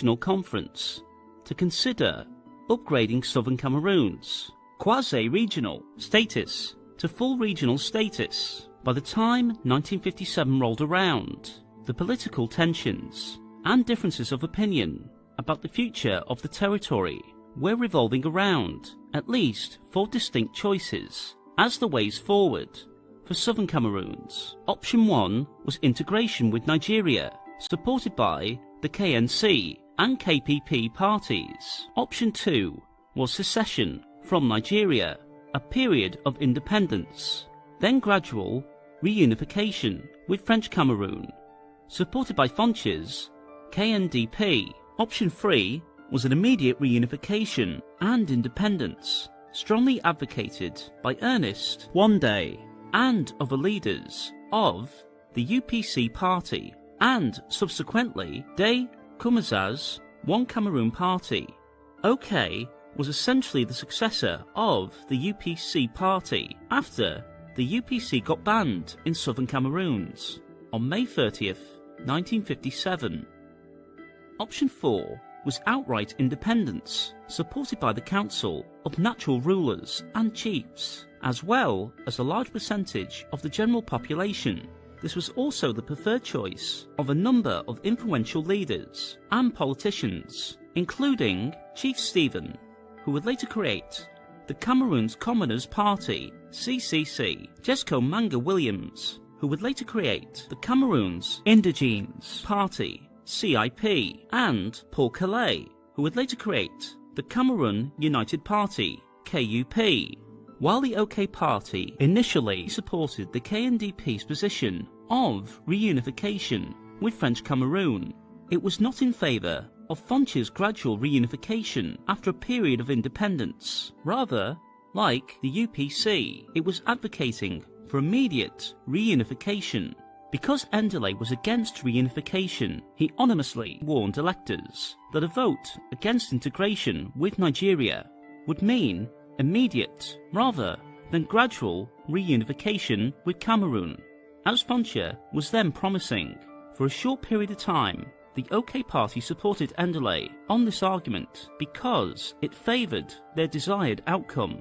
Constitutional Conference to consider upgrading southern Cameroon's quasi-regional status to full regional status. By the time 1957 rolled around, the political tensions and differences of opinion about the future of the territory were revolving around at least 4 distinct choices as the ways forward for southern Cameroons. Option 1 was integration with Nigeria, supported by the KNC and KPP parties. Option 2 was secession from Nigeria, a period of independence, then gradual reunification with French Cameroon, supported by Fonch's KNDP. Option 3 was an immediate reunification and independence, strongly advocated by Ernest Wandé and other leaders of the UPC party, and subsequently Des Coumaza's One Cameroon party. OK was essentially the successor of the UPC party after the UPC got banned in southern Cameroons on May 30th, 1957. Option 4 was outright independence, supported by the Council of Natural Rulers and Chiefs, as well as a large percentage of the general population. This was also the preferred choice of a number of influential leaders and politicians, including Chief Stephen, who would later create the Cameroon's Commoners Party, CCC, Jesco Manga Williams, who would later create the Cameroon's Indigenes Party, CIP, and Paul Calais, who would later create the Cameroon United Party, KUP. While the OK Party initially supported the KNDP's position of reunification with French Cameroon, it was not in favour of Fonch's gradual reunification after a period of independence. Rather, like the UPC, it was advocating for immediate reunification. Because Endeley was against reunification, he anonymously warned electors that a vote against integration with Nigeria would mean immediate rather than gradual reunification with Cameroon. As Foncha was then promising, for a short period of time, the OK Party supported Endeley on this argument because it favoured their desired outcome.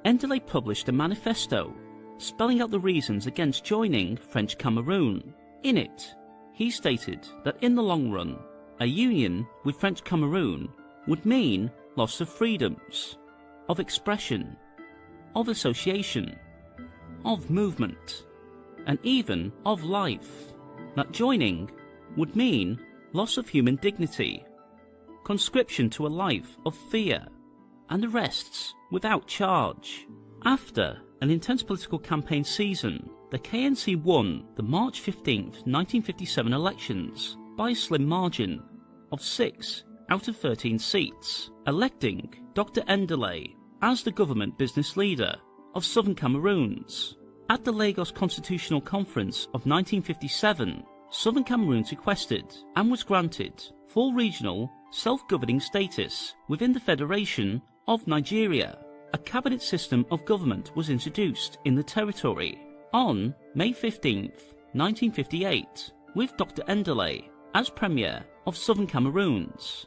Endeley published a manifesto spelling out the reasons against joining French Cameroon. In it, he stated that in the long run, a union with French Cameroon would mean loss of freedoms, of expression, of association, of movement, and even of life. That joining would mean loss of human dignity, conscription to a life of fear, and arrests without charge. After an intense political campaign season, the KNC won the March 15, 1957 elections by a slim margin of 6 out of 13 seats, electing Dr. Endeley as the government business leader of Southern Cameroons. At the Lagos Constitutional Conference of 1957, Southern Cameroons requested and was granted full regional self-governing status within the Federation of Nigeria. A cabinet system of government was introduced in the territory on May 15, 1958, with Dr. Endeley as Premier of Southern Cameroons.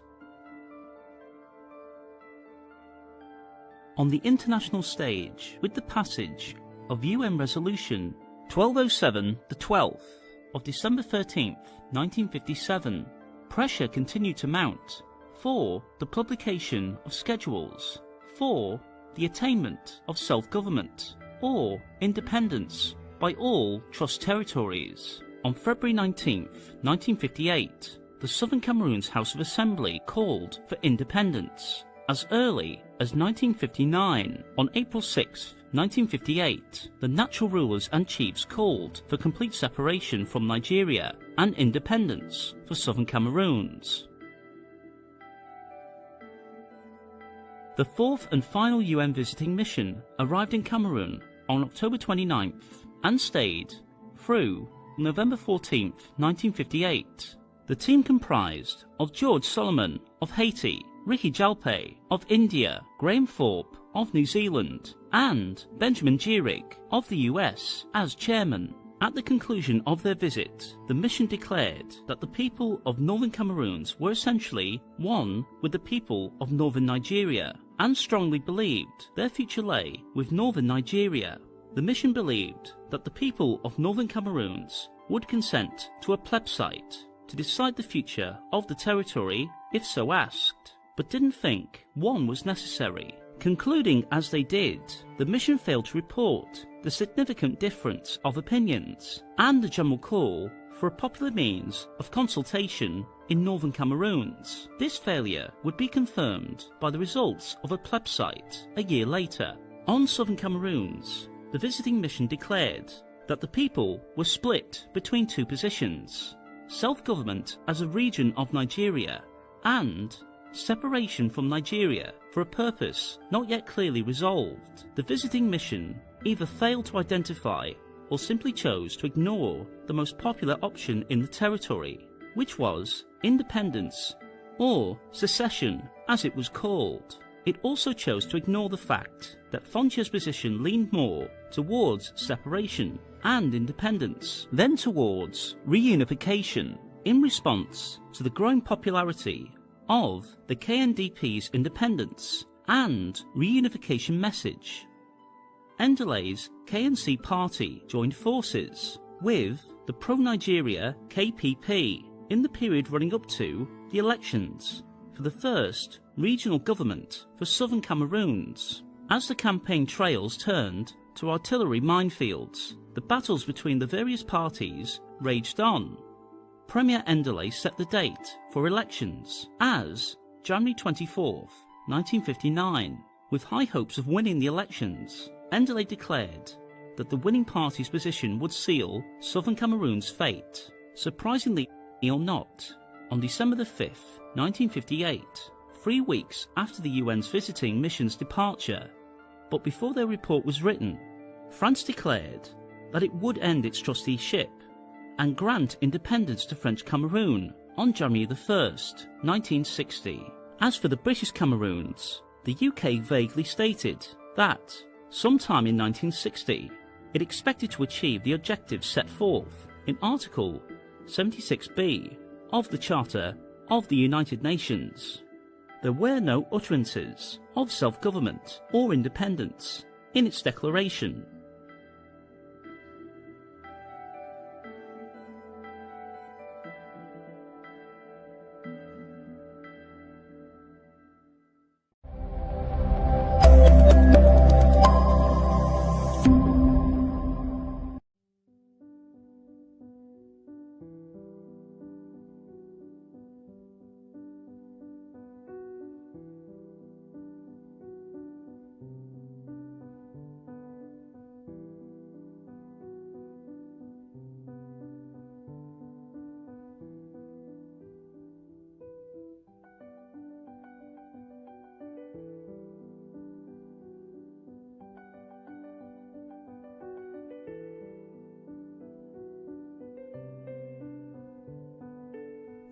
On the international stage, with the passage of UN Resolution 1207, the 12th of December 13, 1957, pressure continued to mount for the publication of schedules for the attainment of self-government or independence by all trust territories. On February 19, 1958, the Southern Cameroon's House of Assembly called for independence. As early as 1959, on April 6, 1958, the natural rulers and chiefs called for complete separation from Nigeria and independence for Southern Cameroons. The fourth and final UN visiting mission arrived in Cameroon on October 29th and stayed through November 14th, 1958. The team comprised of George Solomon of Haiti, Ricky Jalpe of India, Graham Thorpe of New Zealand, and Benjamin Gierig of the US as chairman. At the conclusion of their visit, the mission declared that the people of northern Cameroons were essentially one with the people of northern Nigeria, and strongly believed their future lay with northern Nigeria. The mission believed that the people of northern Cameroons would consent to a plebiscite to decide the future of the territory if so asked, but didn't think one was necessary. Concluding as they did, the mission failed to report the significant difference of opinions and the general call for a popular means of consultation in northern Cameroons. This failure would be confirmed by the results of a plebiscite a year later. On southern Cameroons, the visiting mission declared that the people were split between two positions: self-government as a region of Nigeria and separation from Nigeria for a purpose not yet clearly resolved. The visiting mission either failed to identify or simply chose to ignore the most popular option in the territory, which was independence, or secession as it was called. It also chose to ignore the fact that Fonche's position leaned more towards separation and independence than towards reunification, in response to the growing popularity of the KNDP's independence and reunification message. Ndelay's KNC party joined forces with the pro-Nigeria KPP in the period running up to the elections for the first regional government for southern Cameroons. As the campaign trails turned to artillery minefields, the battles between the various parties raged on. Premier Ndelay set the date for elections as January 24th, 1959. With high hopes of winning the elections, Ndelay declared that the winning party's position would seal southern Cameroon's fate. Surprisingly or not, on December 5th, 1958, 3 weeks after the UN's visiting mission's departure, but before their report was written, France declared that it would end its trusteeship and grant independence to French Cameroon on January 1st, 1960. As for the British Cameroons, the UK vaguely stated that, sometime in 1960, it expected to achieve the objectives set forth in Article 76B of the Charter of the United Nations. There were no utterances of self-government or independence in its declaration.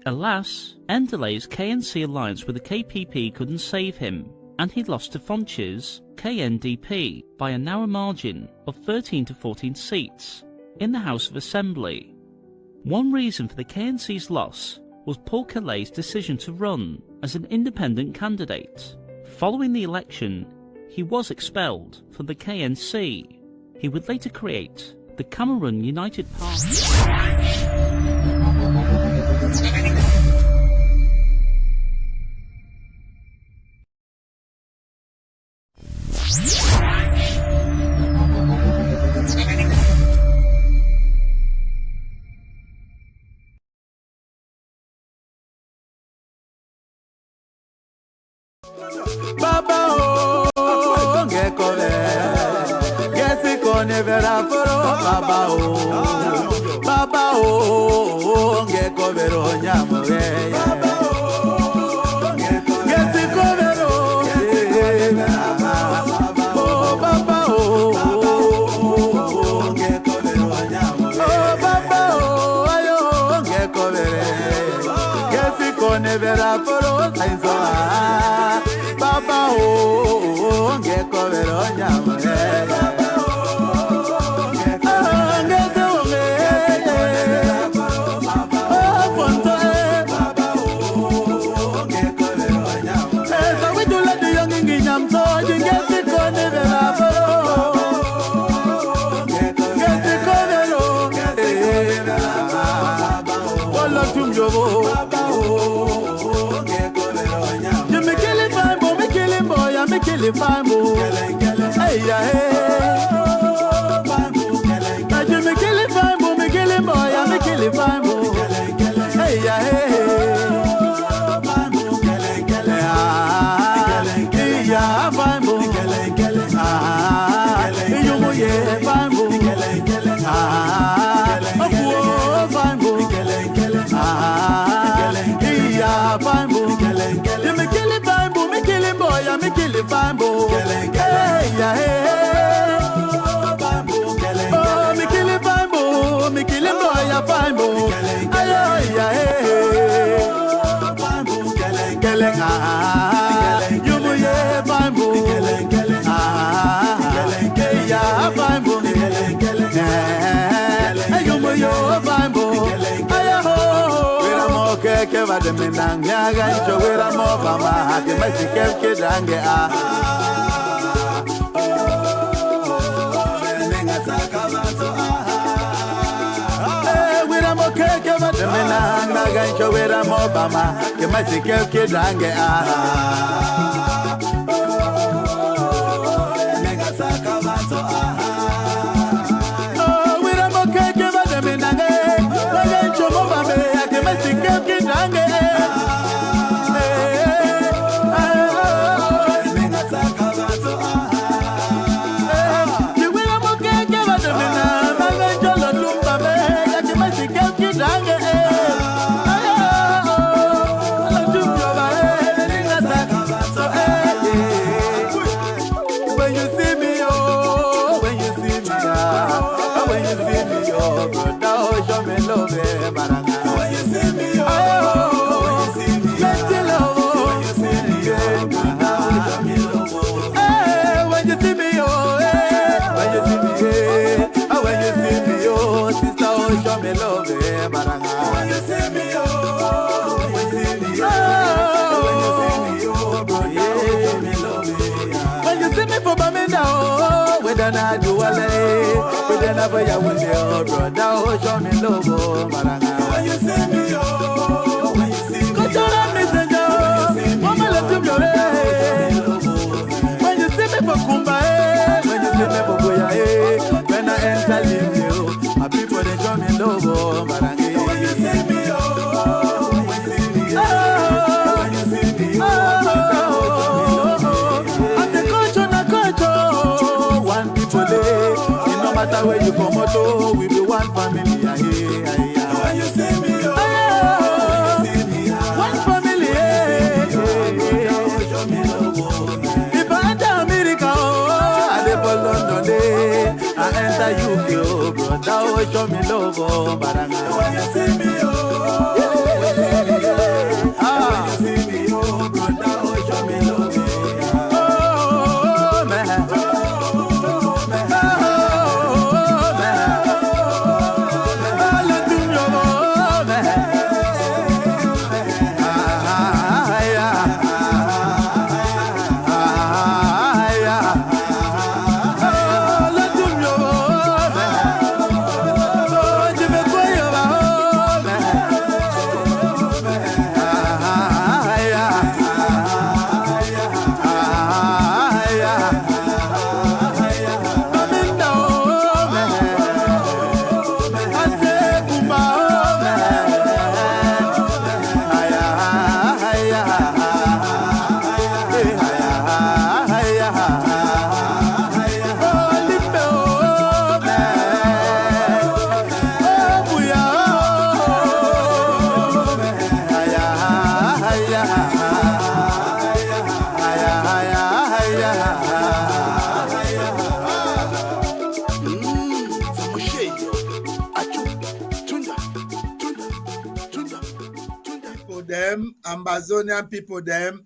Alas, Ndelay's KNC alliance with the KPP couldn't save him, and he lost to Fonche's KNDP by a narrow margin of 13 to 14 seats in the House of Assembly. One reason for the KNC's loss was Paul Calay's decision to run as an independent candidate. Following the election, he was expelled from the KNC. He would later create the Cameroon United Party. Baba o ngekole gesi kone vera foro baba o ngekobero nyamwe gesi kobero baba o ngekobero nyamwe baba o ayo ngekobere gesi kone vera foro Baba o ngekobero nyamwe ngeze tum yobo. You me kill it fine boy, me kill it boy, I me kill it fine boy. Hey yeah hey. You me kill it fine boy, me kill it boy, I me kill it fine boy. Hey yeah hey. Yeah, fine boy. You mo yeah fine boy. Fine boy. Yeah, fine boy. You me kill it fine boy, me kill it boy, I me kill it fine boy. Hey, yeah, hey. Oh, me kill it fine boy, me kill it boy, I fine boy. Yeah, yeah, hey. You mo yeah fine boy. Yeah, fine boy. You mo yo fine boy. Ke va de menanga ga jo vera mo mama ke ma si ke dange a nenga saka baso vera mo ke va de menanga ga jo vera mo mama ke ma si ke dange a nenga saka baso vera mo ke va de menanga ga jo mo mama ke ma si ke I do a lay, but then I buy a window, brother. Oh, show me logo, Maranga. When you see me, oh, when you see me, go to the messenger. Mama, let him know. When you see me for Kumba, when you see me for Goya, when I enter you, my people they show me logo, Maranga. When you see me, oh, when you see me, oh, when you see me, oh, I'm the coach on a coach. No matter where you come out, we be one family. When you see me, one family. If I enter America, I dey for London, I enter UK, brother, oh, show me love, oh, Baranga. When you see me, brother, oh, show me love, oh, man. Ambazonian people them,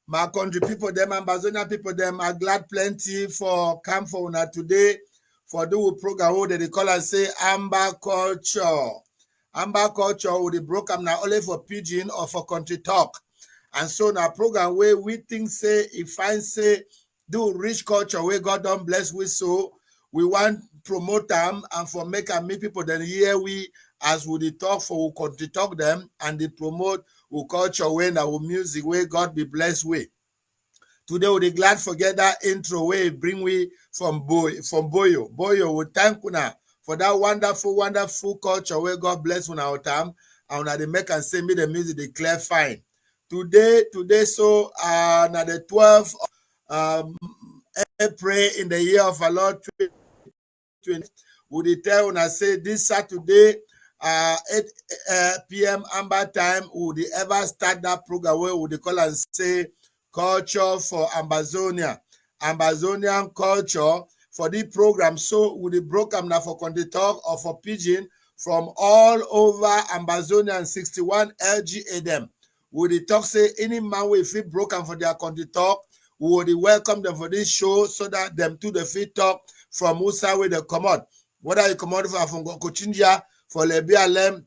my country people them, Ambazonian people them are glad plenty for come for una today for do program who they call and say Amba culture. Amba culture with the program now only for pidgin or for country talk. And so now program where we think say if I say do rich culture where God don't bless with so we want promote them and for make and meet people. Then here we, as we talk for, we continue talk them and they promote our culture way and our music way. God be blessed way. Today we be glad forget that intro way bring we from Boyo. Boyo, we thank you for that wonderful culture where God bless you our time and they make and say me the music declare fine. Today, so now the 12th April in the year of our Lord 2020, we tell when I say this Saturday 8 p.m. Amber time, would they ever start that program where would they call and say culture for Ambazonia, Ambazonian culture for the program. So would they broke them now for Conde Talk or for Pigeon from all over Ambazonia and 61 LGA them. Would they talk say any man will feel broken for their Conde Talk? Would they welcome them for this show so that them to the fit talk from Musa where they come out. Whether you come out from Kochinja, for Lebialem,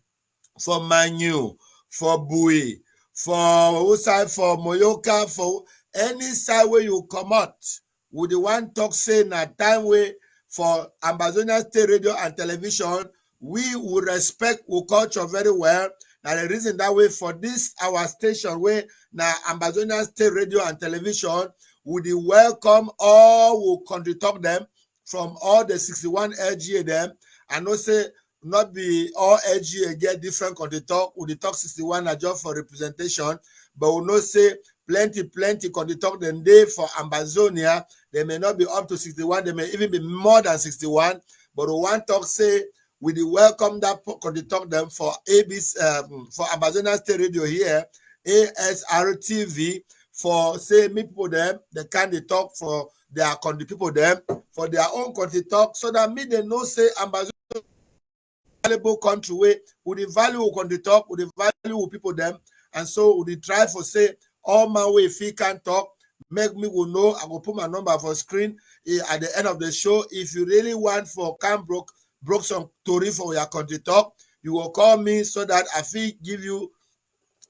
for Manu, for Bui, for Usai, for Moyoka, for any side where you come out, would the one talk say na time way for Ambazonia State Radio and Television, we will respect our culture very well. Now the reason that way for this our station where na Ambazonia State Radio and Television, would the welcome all will country talk them from all the 61 LGA them and no say not be all LGA get different country talk. Would the talk 61 are just for representation, but we no say plenty country talk them day for Ambazonia. They may not be up to 61, they may even be more than 61. But we want talk say we welcome that country talk them for ABC for Ambazonia State Radio here, ASR TV for say me people them they can they talk for their country people them for their own country talk so that me they know say Ambazonia valuable country way with the value country talk with the value people them and so we try for say all my way if he can talk make me will know. I will put my number for screen at the end of the show. If you really want for can broke some story for your country talk, you will call me so that I feel give you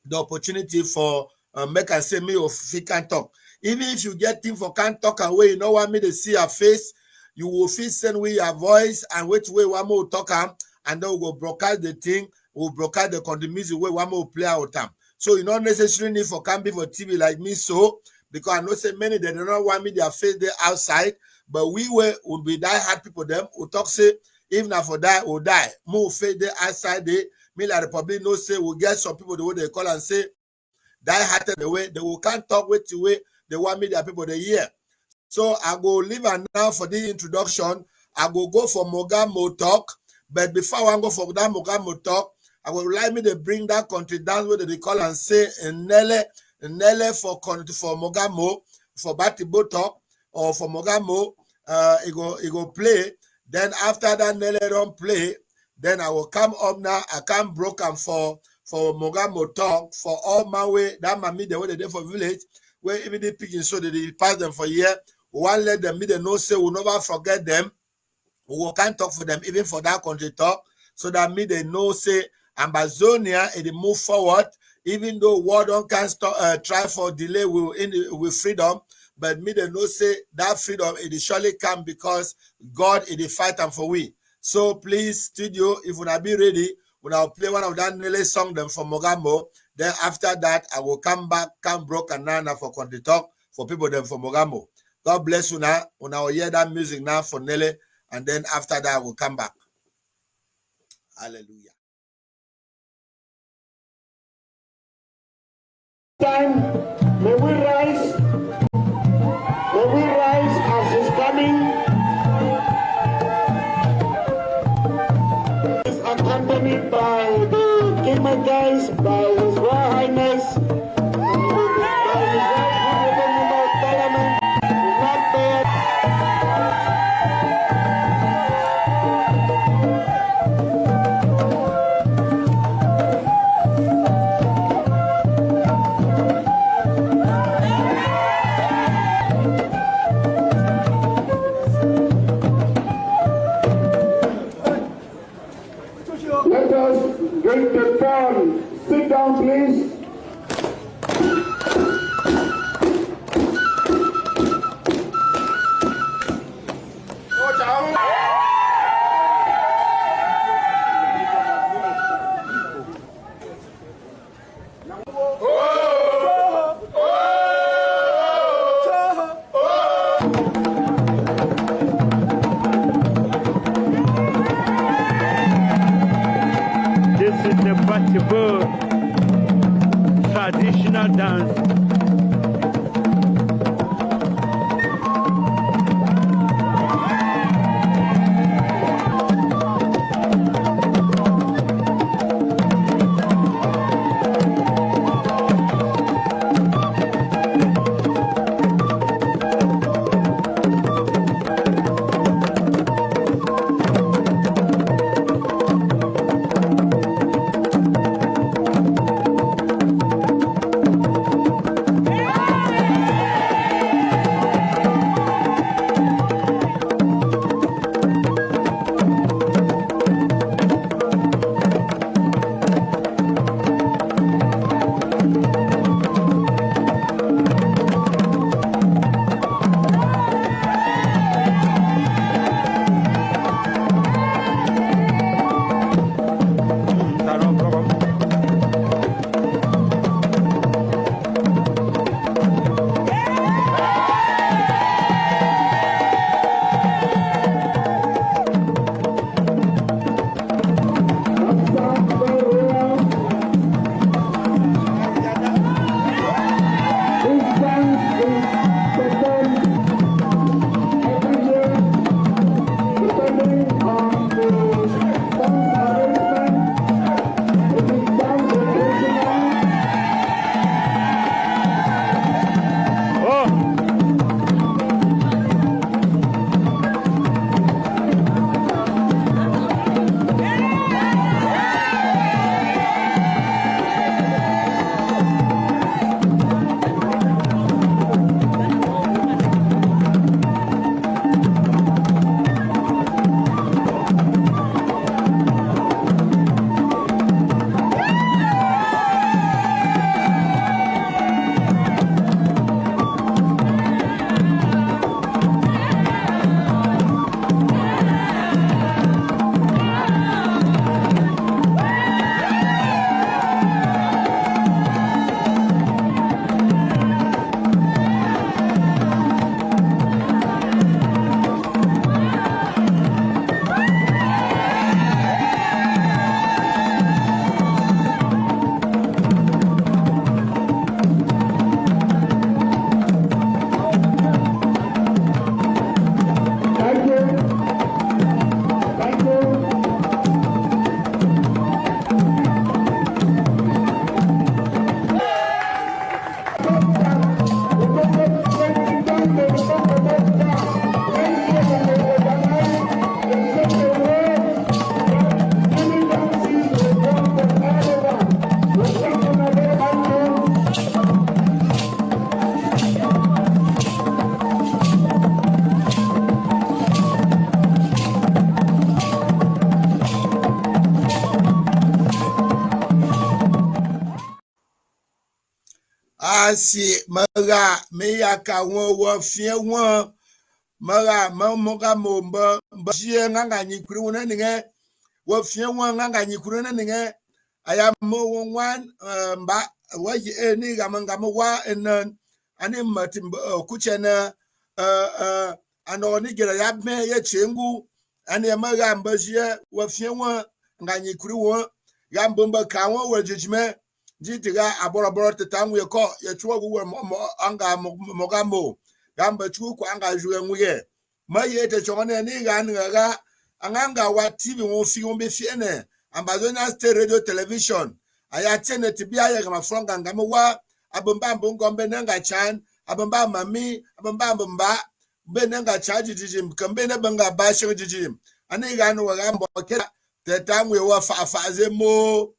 the opportunity for make and say me or if he can talk. Even if you get thing for can't talk away, you don't want me to see your face, you will feel send with your voice and which way one more talk and then we will broadcast the thing, we'll broadcast the country music way one more play out time. So you don't necessarily need for can be for TV like me so because I know say many they do not want me their face there outside, but we would be die hard people them who talk say if not for die or die move face there outside there. Me like the public no say we'll get some people the way they call and say die hard the way they will can't talk with the way they want me their people the year. So I go leave and now for the introduction. I go for Mogamo talk, but before I go for that Mogamo talk, I would like me to bring that country down where they call and say Nele for Mogamo for Batibo talk or for Mogamo. It go play. Then after that Nele don't play, then I will come up now. I come broken for Mogamo talk for all my way. That might mean the way they did for village where even the picking so that they pass them for a year. One let them me they know say we'll never forget them. We can't talk for them even for that country talk so that me they know say Ambazonia and they move forward even though war don't can stop try for delay with freedom, but me they know say that freedom it surely come because God it fight them for we. So please studio if we not be ready, when I'll play one of that Nele song them from Mogamo. Then after that I will come back broke and nana for country talk for people them from Mogamo. God bless you now. When I will hear that music now for Nele, and then after that I will come back. Hallelujah. Time, may we rise as is coming. It's accompanied by the King of Guys, by His Royal Highness, by His Right Member of Parliament, not bad. Let us drink the turn. Sit down, please. is the Batibo traditional dance. Asi mara meyaka won wo fie won mara mamoga momba mbajie nganga nyikuru wona ninge wo fie won nganga nyikuru na ninge aya mo won wan mba wa ye ni gamanga mo wa en ani matim kuchena ano ni gera ya me ye chengu ani mara mbajie wo fie won nganga nyikuru won ya mbomba ka won wo jijime jitiga aboroboro tetanwe ko yechuo guwe anga mogamo gamba chu kwa anga juwe nguye maye te chone ni ga anganga wa tv won fi won be fiene ambazonia state radio television aya tene tibia ya kama fronga ngamo wa abomba mbongombe nanga chan abomba mami abomba mbomba benanga chaji jijim kambe ne banga basho jijim ani ga no ga mbo ke tetanwe wa fa mo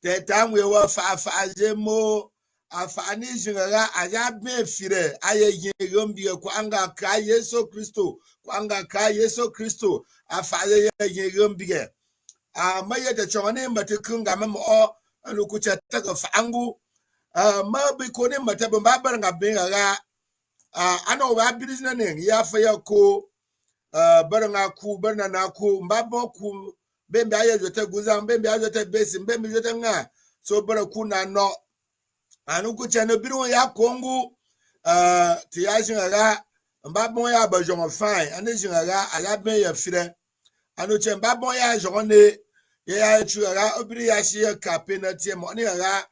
tetanwe wa fa mo afani jinga aya be fire aye yegombi ko anga ka Yesu Kristo ko anga ka Yesu Kristo afaye yegombi maye de chone matikunga mamo alukucha taka fangu ma bi ko ne mataba babar nga benga ano wa birizna ne ya fa ya ko baranga ku barna na ku mbabo ku bembe aye jote guza bembe aye jote besi bembe jote nga so bara ku na no anu ku chane biru ya kongu ti ya jinga mbabo ya bajonga fine ane jinga ala ben ya fire anu che mbabo ya jone ya chura obiri ya shi ka penalty mo ni ga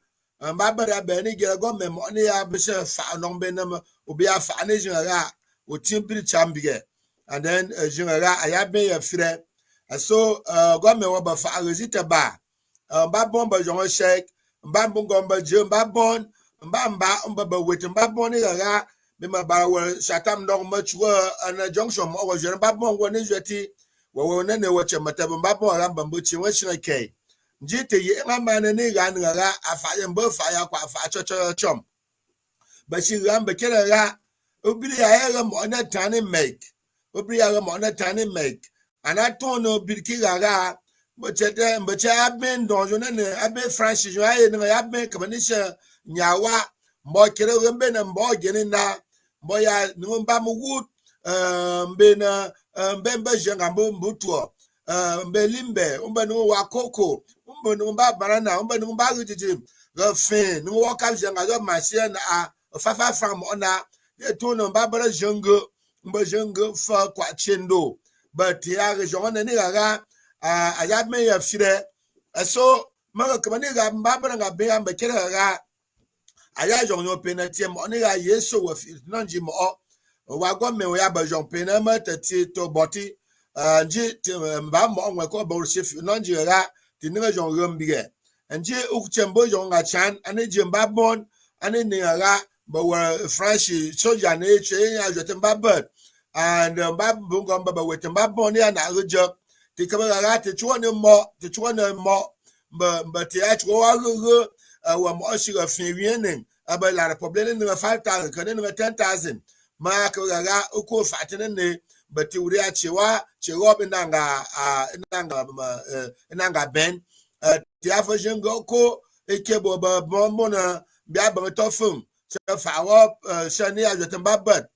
mbabara be ni gere go me mo ni ya be she fa no be na obi afa ni jura o timbiri chambige and then jura aya be ya frɛ so go me wo ba fa resite ba mbabon ba jongo shek mbabon go ba je mbabon mbaba wet mbabon ni ga be ma ba wo shatam no ma chuwa na junction mo wo je mbabon go ni jeti wo ne ne wo chemata mbabon ra mbambo chi wo shina kai njite ye ngama ne ga nga afa ye mbo fa ya kwa afa chom ba shi ram be kere ga obiri ya ga mo na tani make obiri ya ga mo na tani make ana ton no birki ga mo chete mbo cha ben don jo ne abe franchise jo aye ne ya ben kabanisha nyawa mo kere mbe na mbo gene na mbo ya no mba mu wood mbe na mbe jenga mbo tuo mbe limbe mbe no wa koko mbe no mba banana mbe no mba gijiji ga fin no wa ka jenga ga machine a fafa fam ona de to no mba bara jengo mbe jengo fa kwa chendo but ya ga jona ni ga a ya me ya fire so ma ka mani ga mba bara ga be amba kira ga aya jona penalty mo ni ga yeso wa no nji mo wa go me ya ba jon penalty tati to boti nji mba mo nwe ko bo chef no nji ga tinga jon rombige nji ukchembo jon ga chan ane jemba bon ane ni ga ba wa franchi soja na eche ya jote mba bird and mba bungo mba wete mba bon ya na rujo ti ka ga ti chuone mo mba ti a chuo wa go wa mo shi ga fin wienen aba la problem ni 5000 kan ni 10000 ma ka ga uko fatene ne bati uri a cewa inanga ben ti afo jengo ko eke bo ba bombo na bia ba to fun se fa wo shani a jotan babat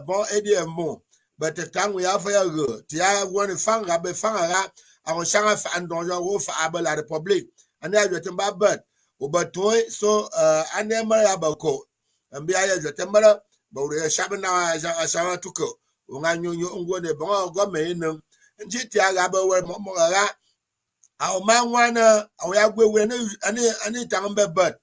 bon edm mo but tangu ya fa ya go ti ya woni fanga be fanga a on shanga fa andonjo wo fa aba la republic ani a jotan babat o batoy so ane mara ya ba ko mbia ya jotan mara ba uri shabna a shawa tuko nga nyonyo ngone bon go me inu njiti aga ba we mo ga aw manwana aw ya gwe we ani tambe but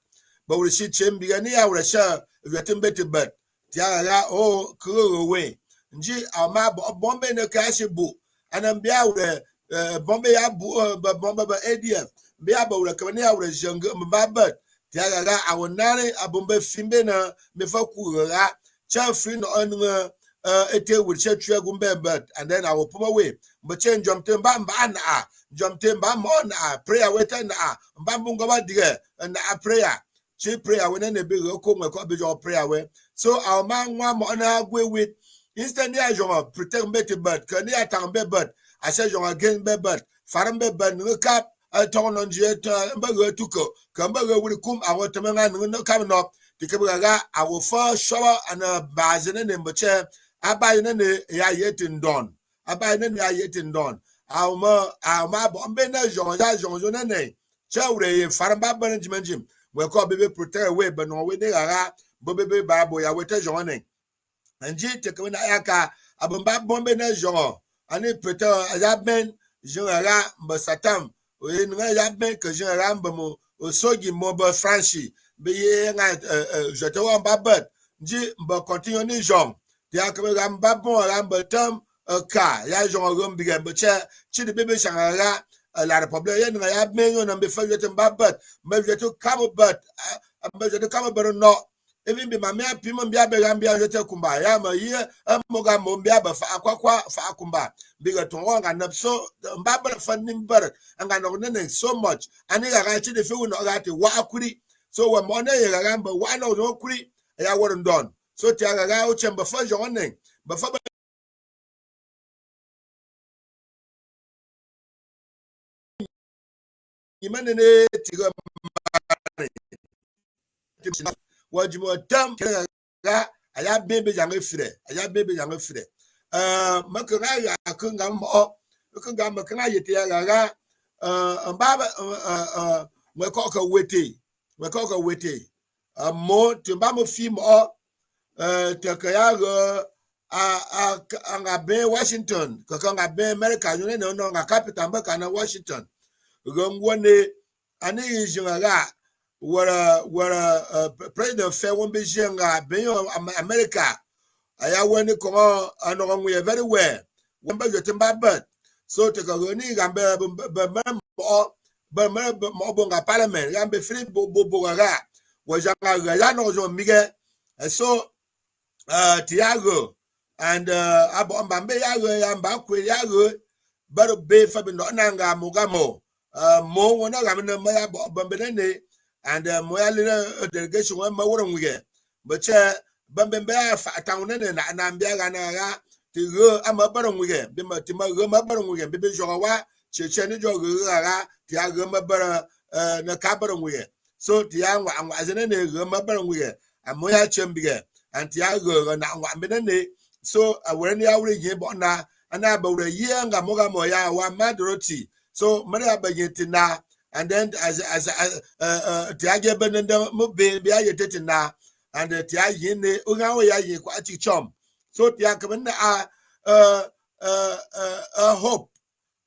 ba we shi chembi ga ni ya we sha wetembe te but ti aga o kuro we nji aw ma bombe ne ka shi bu anambia we bombe ya bu bombe ba ADF bia ba we ka ni ya we jenga mba but ti aga aw nare abombe fimbe na me fa ku ga cha free no anu ete will share gumbe but and then I will put away but change jump to bamba na jump to bamba prayer waiting na mbambungo ba dige na prayer chi prayer when na be ko me ko be your prayer we so our man one mo na go with instant ya jo protect me but kan ya tambe but I say jo again be but farambe but no cap ton on je mba go tuko kan ba go will come our temanga no come no tikebuga I will first shower and bazene ne mboche abai ne ya yetin don abai ne ya yetin don ama bombe na jonjo ne chawre faramba banjim we ko bebe protect we but no we ne gara bebe babo ya wete jone nji tekwe na yaka abamba bombe na jonjo ani protect azaben jonara mbasatam we nga ya ben que jonara mbamo osogi mobo franchi be ye nga jete wa babat nji mba continue ni jong ya ka ga mbabon ramba tam ka ya jongo rombiga mbacha chidi bebe shangara la republic ya nga ya menyo na mbe fajete mbabat mbe kamobat mbe kamo baro no even be mame apimo mbia be gambia jete kumba ya ma ye moga mo mbia ba fa akwakwa fa akumba biga tongo nga napso mbaba fa nimbar nga no ne so much ani ga chidi fe wo no ga te wa akuri so wa mo na ye ga gamba wa no no kuri ya woron don so ti aga ga uche mba fa jone mba fa imane ne tiga wajimo tam ga aya bebe jange fire makanga ya kunga mo kunga makanga yete ya ga mbaba we ko ka wete mo timba mo fi mo tekayago anga be Washington kaka nga be America yone no nga capital mbaka na Washington gongwane ani jinga wara president fe won be jinga ben America aya wani ko ano ngwe very well won ba yotin ba but so te ko ni gambe ba mo bonga parliament gambe free bo ga wa janga ya no jo mige so Tiago and abo mbambe yago ya mbakwe yago baro be fa bi no nanga mugamo mo wona ga me ma ya bambe ne and mo ya le delegation wa ma woro nwige but che bambe be fa tawo ne na mbia ga na ga ti go ama baro nwige bi ma ti ma go ma baro nwige bi jo wa che ni jo go ga Tiago ma baro na ka baro nwige so Tiago anwa azene ne go ma baro nwige amo ya chembige and Tiago na anwa me ne so when you are here, but now and about a year and Moya one madroti. So many abayetina and then as Tiago Benenda Mube be ayatina and the Tiagine Ungawaya quite chum. So Tiakamana hope.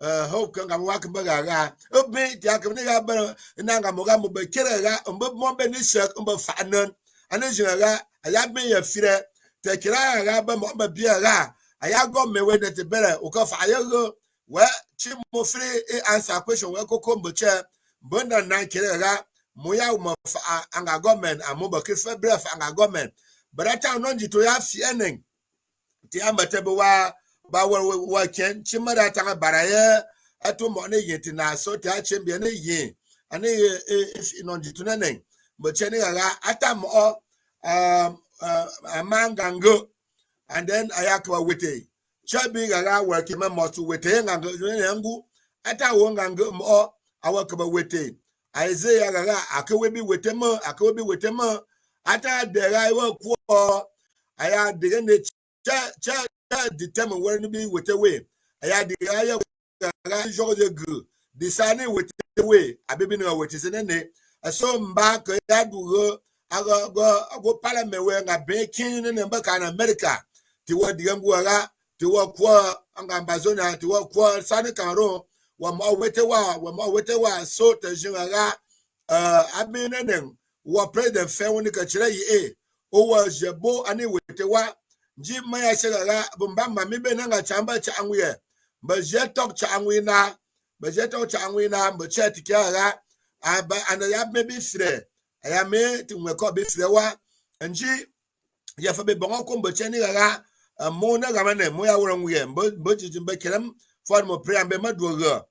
Hope can come walk baga. Obey Tiakamina Nangamogamo Bekera, Mombenisha, Fanon, and then I have me a fear. Tekira raba mo bia aya go me we that better o ka fa ayago we chi mo free answer question we ko kombo che bonda na kira mo ya mo fa anga government amo ba ke fa bref anga government but that time no jito ya fienen ti amate wa ba wa ken chi mara ta baraye ato mo ne yeti na so ti a chembia ne yin ane if no jito na nen but che ne ga atam amangango and then ayakwa wete chabi gaga working ma motu wete ngangu ata wongango mo awakaba wete Isaiah gaga akawebi wete mo ata dera iwo kwa aya de ne cha determine where to be wete we aya de aya gaga joje gu disane wete we abebi no wete senene so mba ka ya dugo go parliament we nga baking in America ti wa digambu aga ti wa kwa anga Amazona ti wa kwa sane karo wa ma wete wa so te jinga abinenen wa president fe woni ka chira yi o wa jebo ani wete wa nji maya shega bomba ma mi be nga chamba cha anwe ba je tok cha anwe na ba che ti kya aba ana ya maybe fre aya me ti nwe ko be frewa nji ya fa be bon ko mbo cheni ga mo na ga mane mo ya woro nwe mbo jiji mbe kerem for mo pre ambe maduogo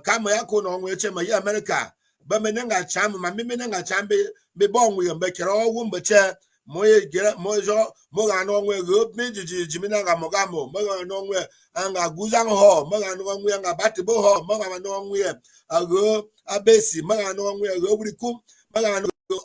kama ya ko no nwe che ma ya America ba me nga cham ma me nga chambe be bon nwe mbe kero wo mbo che mo ye gera mo jo mo ga no nwe go me jiji jimi na ga mo ga no nwe anga guzang ho mo ga no nwe nga batibo ho mo ga no nwe ago abesi mo ga no nwe go burikum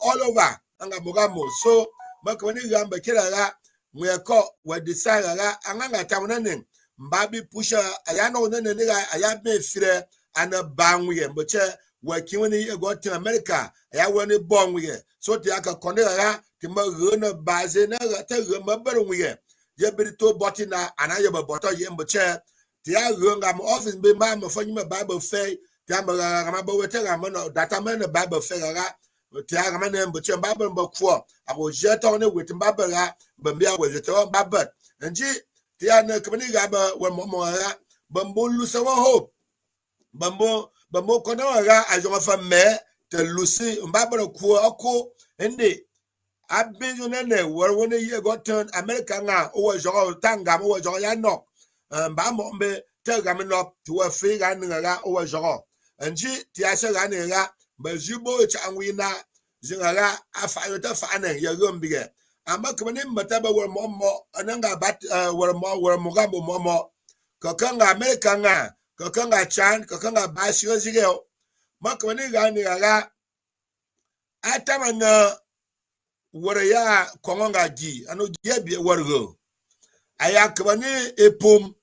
all over anga mogamo so makwani gamba kiraga mweko wa desire anga tamunanen mbabi pusha ayano nene niga ayabe fire ana banwe mboche wa kiwani go to America ayawani bonwe so ti aka konega ti magona base na ta mabarwe ye birito botina anaye boto ye mboche ti agonga mo office be ma fanyima bible fay ti amaga ma bawete ga mo data man bible fay ga Tiaga man but your babble but for I was jet on it with Babara, Bambia with the top babbat. And G Tiana Kamigaba when Momoa Bambo lose our hope. Bambo Konoga as you offer me to Lucy Barbara Kuako and they I've been on any where 1 year got turned American over Joe Tangam over Joyano Bambe Telgamin up to a fig and over Joe. And G Tiasa Ganega. Bajubo changwina zingara afayota fane ya gombiga amba kamani mataba wor momo ananga bat wor mugambo momo kokanga America nga kokanga chan kokanga basio zigeo makamani gani ga atamana wor ya konga gi ano gebi worgo aya kamani epom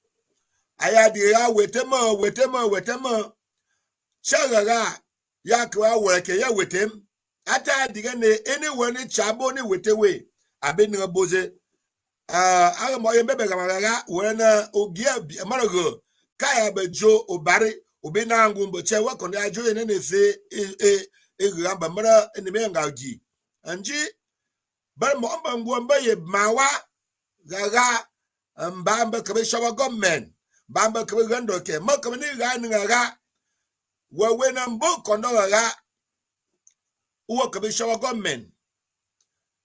aya dia wetema chagaga yakwa worke ya wetem ata diga ne anyone ni chabo ni wetewe abeni boze aga mo yembe ga maraga wena ogia marago kaya bejo obare ubinangu mboche wako ne ajo ene ne fe gamba mara ene me ngaji anji bar mo amba ngwamba ye mawa gaga mbamba kabe shawa government mbamba kabe gando ke ma kabe ni ga ni ga wa wena mbo kondo ga uwa kabe shawa government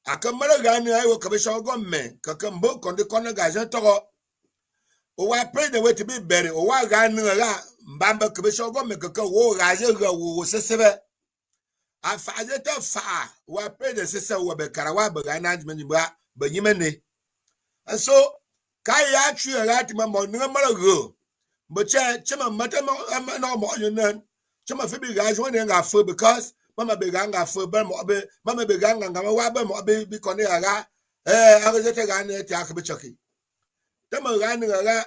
akamara ga ni ayo kabe shawa government kakambo kondo kono ga je to uwa pray the way to be buried uwa ga ni ga mbamba kabe shawa government kaka wo ga je ga wo sesebe afa je to fa wa pray the sese wo be karawa be ga management ba yimene and so kai ya tru ya ti ma mo ni mara go but chema mata no mo yunan chema fe bi ga jo ne ga fo because mama be ga nga fo ba mo be mama be ga nga wa ba mo be bi kone ya ga aga te ga ne ti akabe choki te mo ga ni ga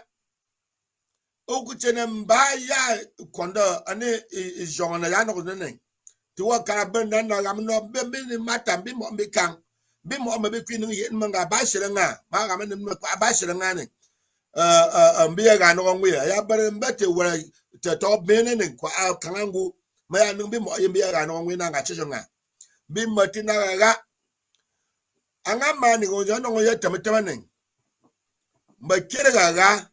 oku chene mba ya kondo ane jona ya no ne ti wa kara ben na ga no be ni mata bi mo be kan bi mo be kwinu ye nga ba shire nga ma ga me ba shire nga ne mbiya ga no ngwe ya bare mbete wara te to bene ne kwa kanangu ma ya no bi mo ye mbiya ga no ngwe na ga chicho nga bi mati na ga anga mani go jo no ye temetema ne mba kire ga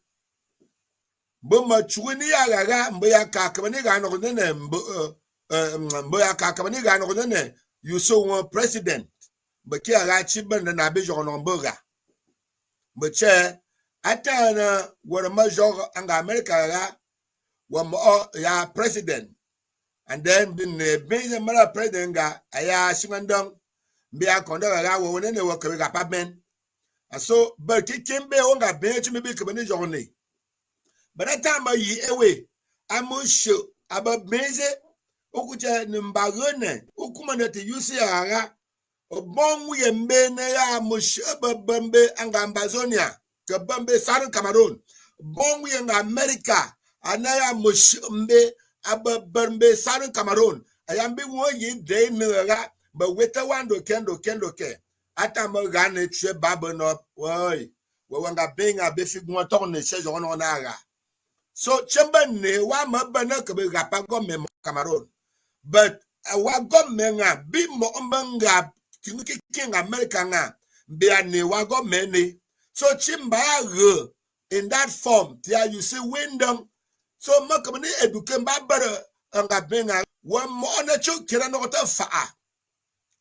bo ma chuini ya ga mbiya ka ka ni ga no ne mbiya ka ka ni ga no ne you so one president but kia ga chiben na be jo no mboga but che atana were major anga America ga wa ya president and then bin be mara president ga aya shimandong be akondo ga wo ne wo ka ga pamen so but kimbe o ga be chi me be ka ne jo ne but that time yi ewe amusho ababeze okuja nimbagone ukuma ne te yusi aga obongu ye mbene ya mushebambe anga Amazonia ke bambe Southern Cameroon bongu ye nga America anaya mushembe abambe Southern Cameroon ayambi wo yi de nega ba weta wando kendo ke ata mo gane tue babono oi wo wanga benga be figwa to ne se jo no na aga so chemba ne wa mabana ke be gapa go me Cameroon but wa go me nga bi mo mbanga king America nga be ane wa go many so chimba in that form there you see windom so makamani edukem babara nga benga wa mo na chu kira no ta fa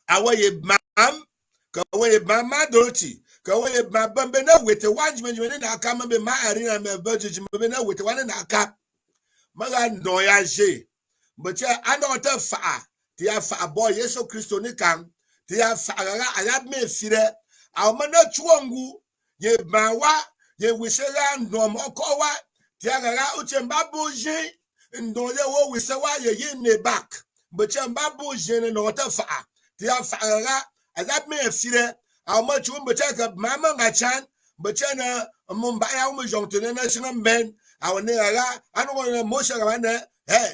awaye mam ka waye mama doroti ka waye babambe na wete wanjime na aka mambe ma arena me budget me na wete wane na aka maga no ya je but ana ta fa ti ya fa boy Yesu Kristo ni kan ti ya fa ga aya me fire awmana chuongu ye bawa ye wisera ndom okowa ti ya ga uche mbabu je ndo ye wo wisewa ye ne back but mbabu je ne no ta fa ti ya fa ga aya me fire awma chu mbacha ka mama ngachan mbacha na mumba ya mu jontene na singa ben awne ga anu mo sha ga na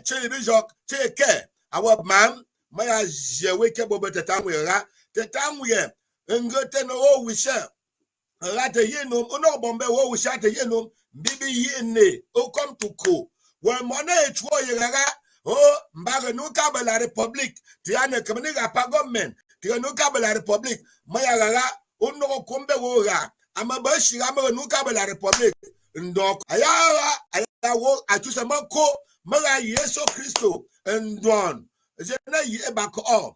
che bi jok che ke awa mam maya jewe ke bo betamu ya tetamu ye ngote no o wisha la te yeno ono bombe wo wisha te yeno bibi yene o come to ko we mona etuo ye ga o mbaga no ka ba la republic ti ane kamani ga pa government ti no ka ba la republic maya ga ono kombe wo ga ama ba shi ga ma no ka ba la republic ndo aya wo atusa mako mara Yesu Kristo ndon je na yi ba ko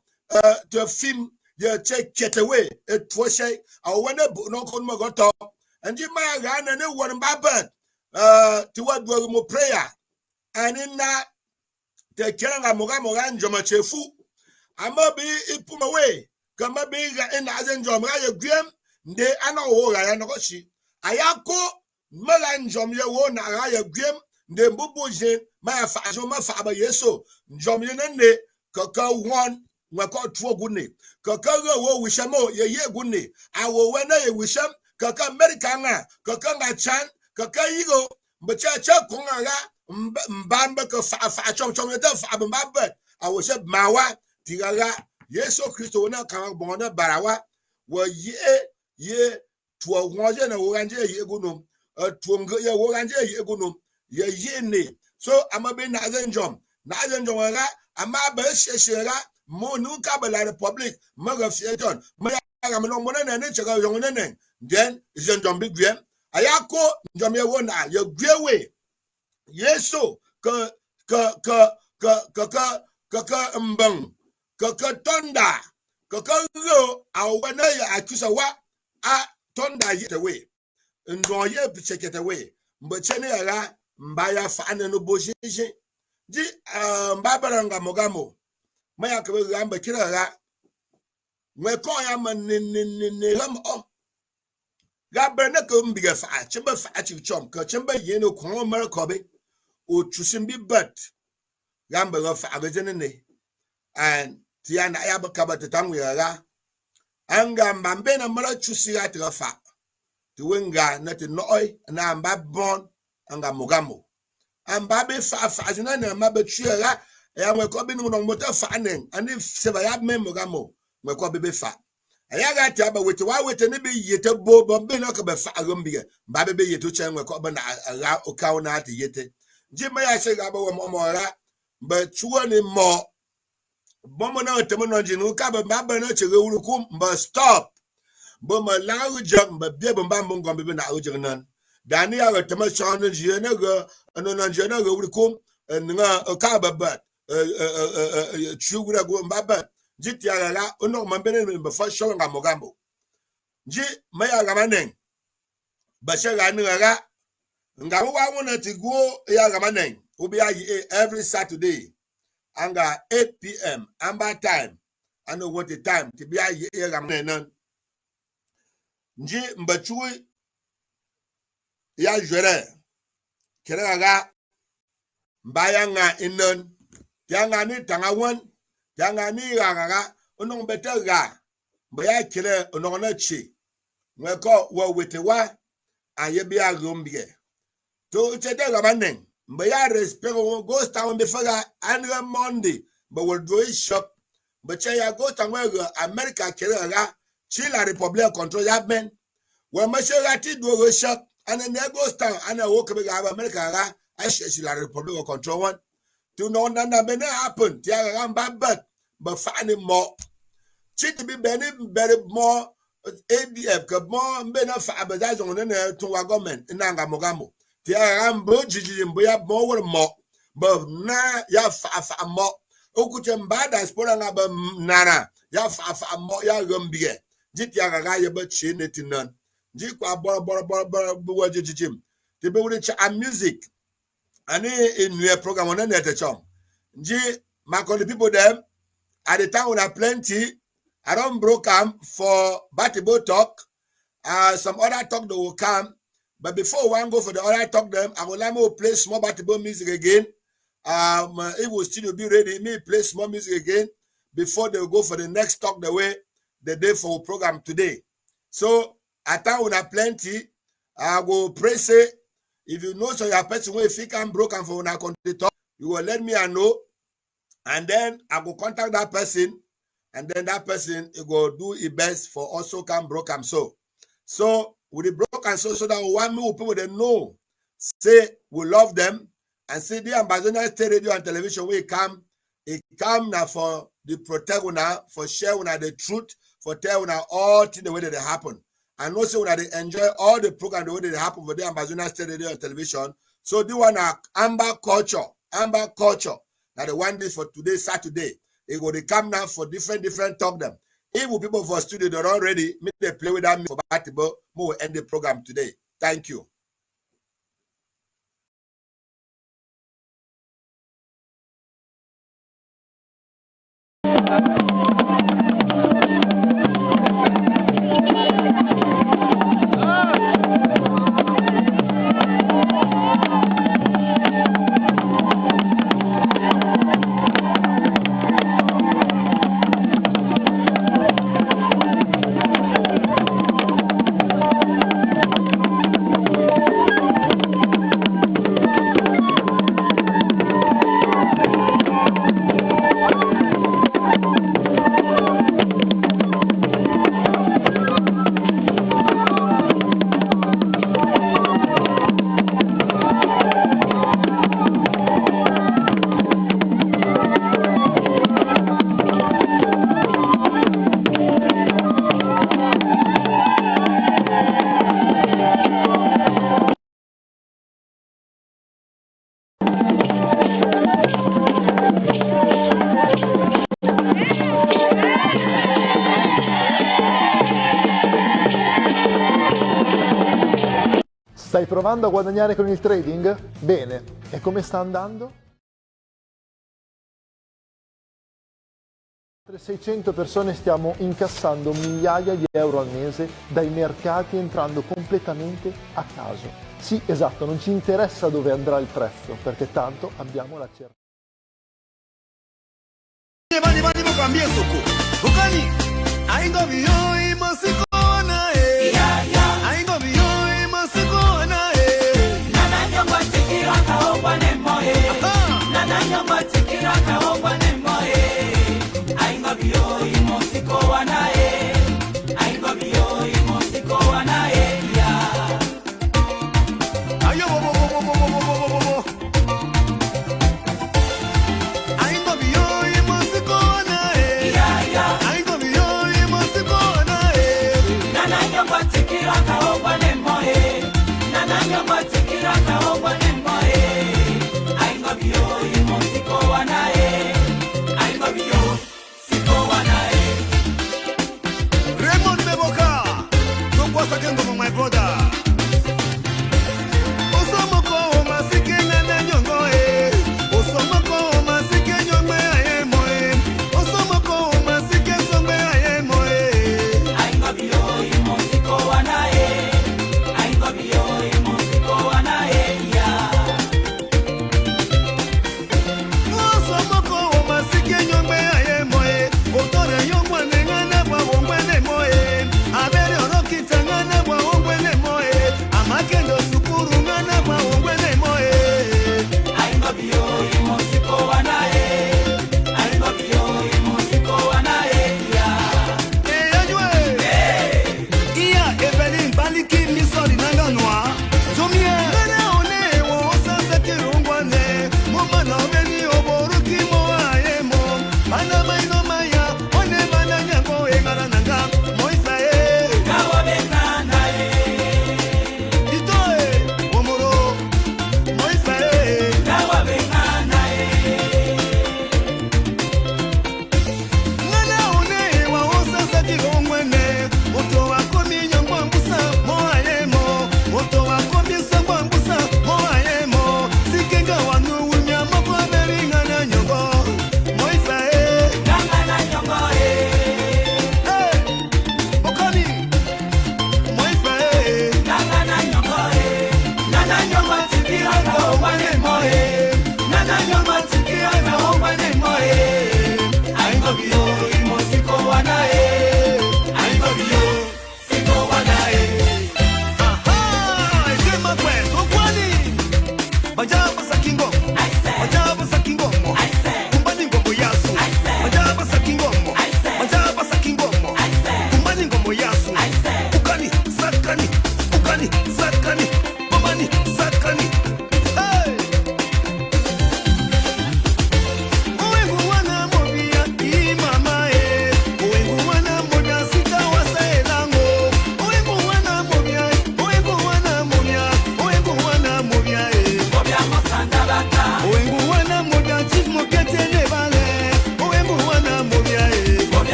the film ye check get away it was say I wanna no kon mo goto and you ma ga na ne won ba ban to what do mo prayer and in that the kenga mo ga njoma chefu ama bi ipuma we kama bi ga in azen njoma ya gwem nde ana wo ga ya no shi ayako mala njom ye wo na ga ya gwem nde mbubu je ma fa jo ma fa ba Yesu njom ye ne kaka one ngako tuo gune kaka wo wishamo ye gune awo we na ye wisham kaka America nga kaka nga chan kaka yigo mbacha cha kunga mbamba ka fa chom ta fa mbamba awo she mawa tigaga Yesu Kristo na kan bona barawa wo ye tuo ngoje na wo ganje ye gunu tuo ye wo ganje ye gunu ye ne So I'm a be Nazenjom. Nazenjom, I'm a be Sheshera, Monu Kabala Republic, Magafiaton, Mayam and nature of your name. Then is your John Big Graham. Ayako, Jamia Wona, your great way. Yes, so, kaka mbang, kaka tonda, kaka go, awana ya akusawa, a tonda yet away. Ndo ye check it away. Mbachene ara, mbaya fana no boshi. Ji, mbabaranga mogamo. Maya kabe gamba kira ra. Mweko ya man ram o. Gabana kumbiga fa, chimba fa chichom, ka chimba yeno kwa marakobe. O chusimbi but gamba fa agajene and tiana ayabakaba tetangwira anga mbambena mara chusi atirafa tuwenga nati noi na mbabon anga mogamo amba be fa azina na mabetwira ya mwekobi no mota fa anen ani seba ya memogamo mwekobi be fa ayaga ti aba wete wa wete ne be yete bo be na ka be fa agombiga mbabe be yeto chen mwekobi na ara okaw na ati yete jima ya se gaba wo momora ba chuo ni mo bomo na temo no jinu ka ba ba na chere urukum ba stop bomo la ujam ba bie bomba mongo be na ujam nan dani ya temo chano jiye na go no na jiye na go urukum nga ka ba ba chuura go mbaba jiti ya la ono mambene be fa show nga mogambo ji maya gamanen ba shega ni ga nga wa wona ti go ya gamanen obi ayi every Saturday anga 8 p.m. Amba time. I know what the time to be a year. Nji mbachui ya jere keraga mbayanga inon yanga ni tangawan yanga ni gaga ono betega mbaya kire ono na chi nweko wo wetewa ayebi agombie to chete gamanen mbaya respect go town before another Monday but will do it shop but ya go town where America keraga Chile Republic control ya men when Mashirati do go shop and then they go town and I walk America I Chile Republic control one to know none been happen tia bad but finding more chit be very more ADF ka more bena fa abadaz on to our government in Nangamogamo tia mbo jiji mbo more but na ya fa more okuchemba diaspora na ba nana ya fa more ya gombie jitia ga ya ba chinetinan jikwa bor jijim te be wuri cha music and in your program on the chom. G the people them at the time when I plenty. I don't broke for Batibo talk. Some other talk that will come. But before one go for the other talk them, I will let me play small Batibo music again. It will still be ready. Me play small music again before they will go for the next talk the way the day for program today. So at time when I plenty, I will pray say. If you know so your person if he can broken for una country talk, you will let me know, and then I will contact that person, and then that person will do his best for also can broken so with the broken so that one more people they know say we love them and see the ambassador state radio and television will come now for the protect una for share una the truth for tell una all things the way that they happen. And also when they enjoy all the program the way they happen for the Ambassador State Radio and Television. So the one Amber Culture. Now the one day for today, Saturday. They go to come now for different talk them. Even people for studio they're already, they play with them for Batibo. We will end the program today. Thank you. Stai provando a guadagnare con il trading? Bene. E come sta andando? 600 persone stiamo incassando migliaia di euro al mese dai mercati entrando completamente a caso. Sì, esatto, non ci interessa dove andrà il prezzo, perché tanto abbiamo la certezza.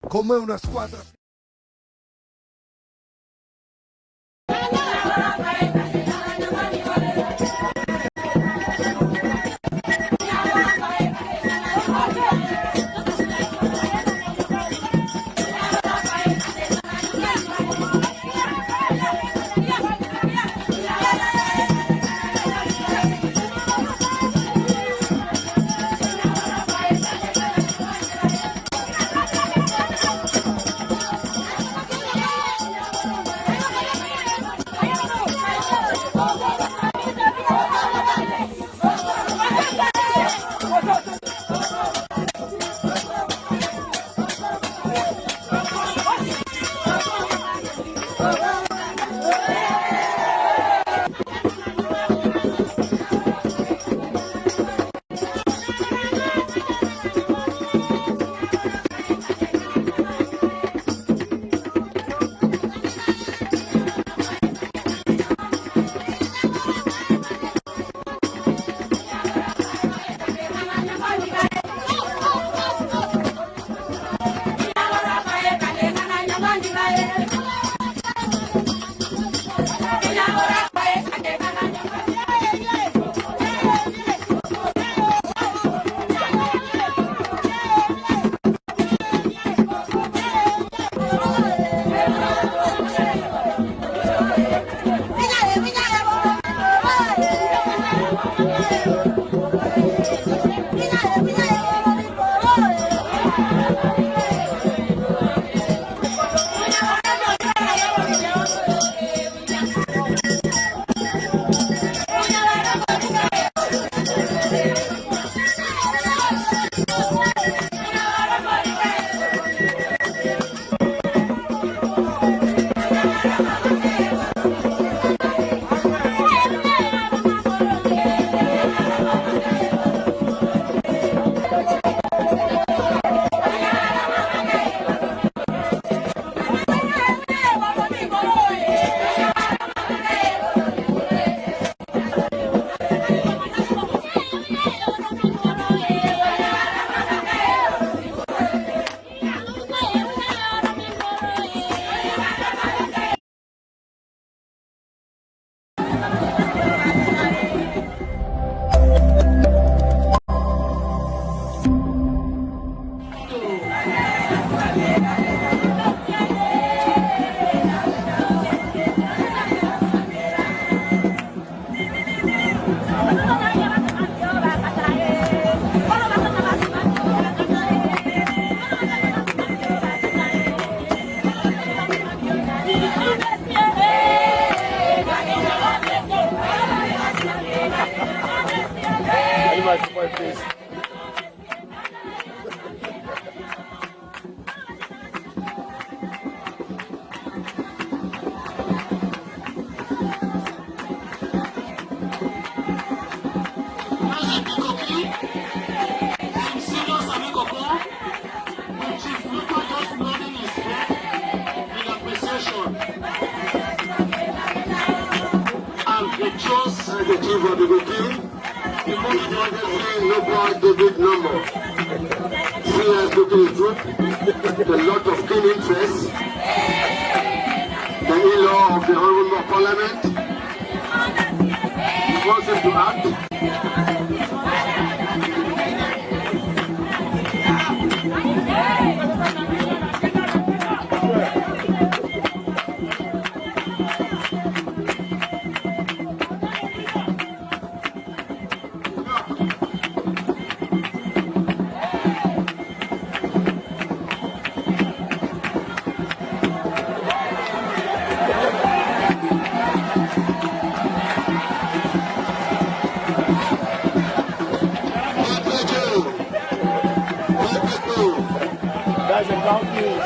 Come una squadra. The chief of the booking, no boy the big number. CS booking group, a lot of keen interest. The in-law of the Honorable Parliament, he wants us to act.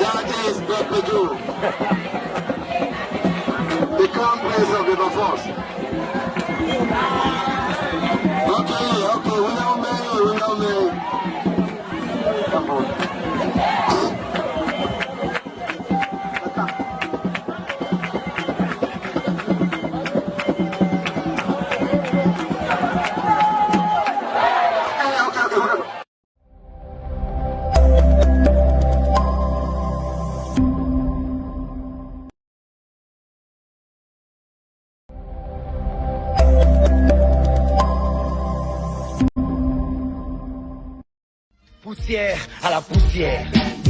That is Bepedu, the crown prince of River Force. Okay, we know me. poussière, à la poussière.